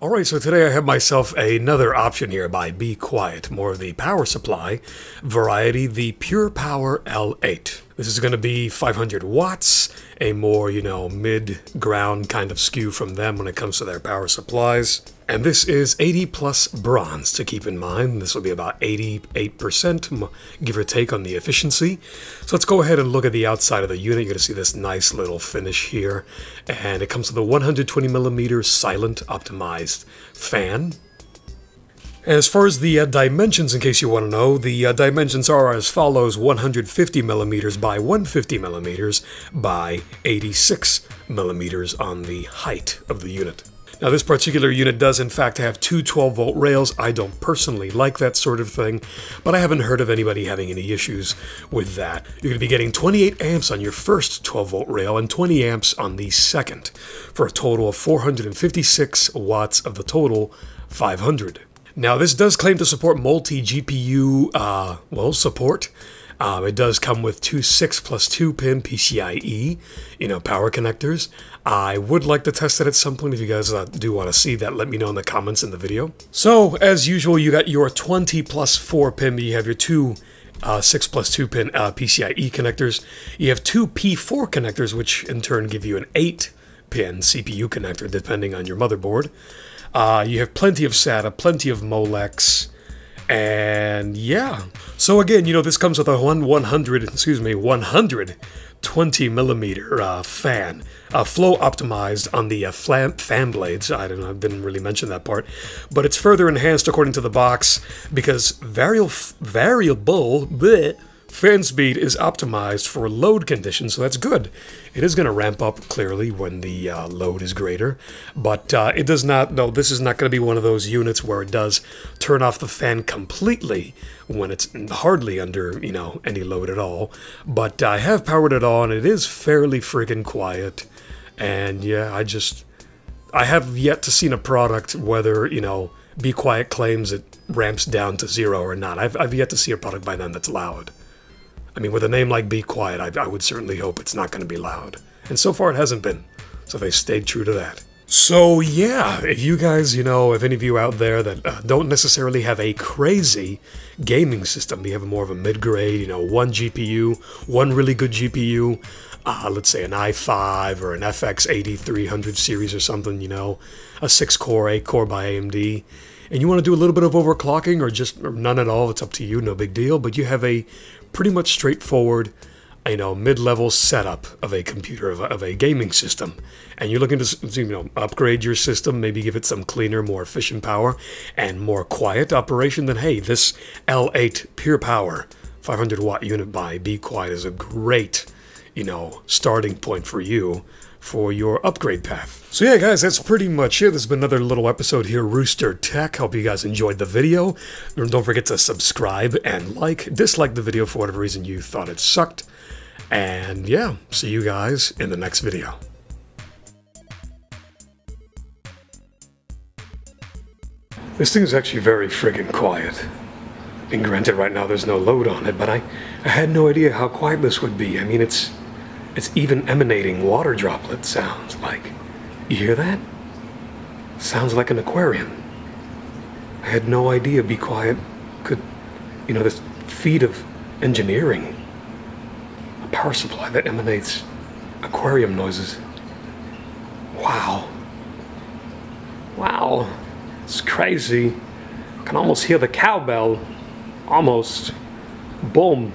Alright, so today I have myself another option here by Be Quiet, more of the power supply variety, the Pure Power L8. This is going to be 500 watts, a more, mid-ground kind of skew from them when it comes to their power supplies. And this is 80 plus bronze to keep in mind. This will be about 88%, give or take, on the efficiency. So let's go ahead and look at the outside of the unit. You're going to see this nice little finish here. And it comes with a 120mm silent optimized fan. As far as the dimensions, in case you want to know, the dimensions are as follows: 150mm by 150mm by 86mm on the height of the unit. Now this particular unit does in fact have two 12-volt rails. I don't personally like that sort of thing, but I haven't heard of anybody having any issues with that. You're going to be getting 28 amps on your first 12-volt rail and 20 amps on the second, for a total of 456 watts of the total 500. Now, this does claim to support multi-GPU, support. It does come with two 6+2-pin PCIe, power connectors. I would like to test it at some point. If you guys do want to see that, let me know in the comments in the video. So, as usual, you got your 20+4-pin, but you have your two 6+2-pin PCIe connectors. You have two P4 connectors, which in turn give you an 8-pin CPU connector, depending on your motherboard. You have plenty of SATA, plenty of Molex, and yeah. So again, this comes with a 120mm fan, flow optimized on the fan blades. I didn't really mention that part, but it's further enhanced according to the box because variable fan speed is optimized for load conditions, so that's good. It is going to ramp up clearly when the load is greater, but it does not. No, this is not going to be one of those units where it does turn off the fan completely when it's hardly under any load at all. But I have powered it on. It is fairly freaking quiet, and yeah, I have yet to see a product whether Be Quiet claims it ramps down to 0 or not. I've yet to see a product by them that's loud. I mean, with a name like Be Quiet, I would certainly hope it's not going to be loud. And so far it hasn't been. So they stayed true to that. So yeah, if you guys, if any of you out there that don't necessarily have a crazy gaming system, you have more of a mid-grade, one GPU, one really good GPU, let's say an i5 or an FX 8300 series or something, a 6-core, 8-core by AMD, and you want to do a little bit of overclocking or just none at all, it's up to you, no big deal, but you have a pretty much straightforward, mid-level setup of a computer, of a gaming system, and you're looking to, upgrade your system, maybe give it some cleaner, more efficient power, and more quiet operation, then hey, this L8 Pure Power 500-watt unit by Be Quiet is a great, starting point for you for your upgrade path. So yeah, guys, that's pretty much it. This has been another little episode here, Rooster Tech. Hope you guys enjoyed the video. Don't forget to subscribe and dislike the video for whatever reason you thought it sucked. And yeah, see you guys in the next video. This thing is actually very friggin' quiet. And granted, right now there's no load on it, but I had no idea how quiet this would be. I mean, it's even emanating water droplet sounds. You hear that? Sounds like an aquarium. I had no idea Be Quiet could, this feat of engineering. A power supply that emanates aquarium noises. Wow. Wow. It's crazy. I can almost hear the cowbell. Almost. Boom.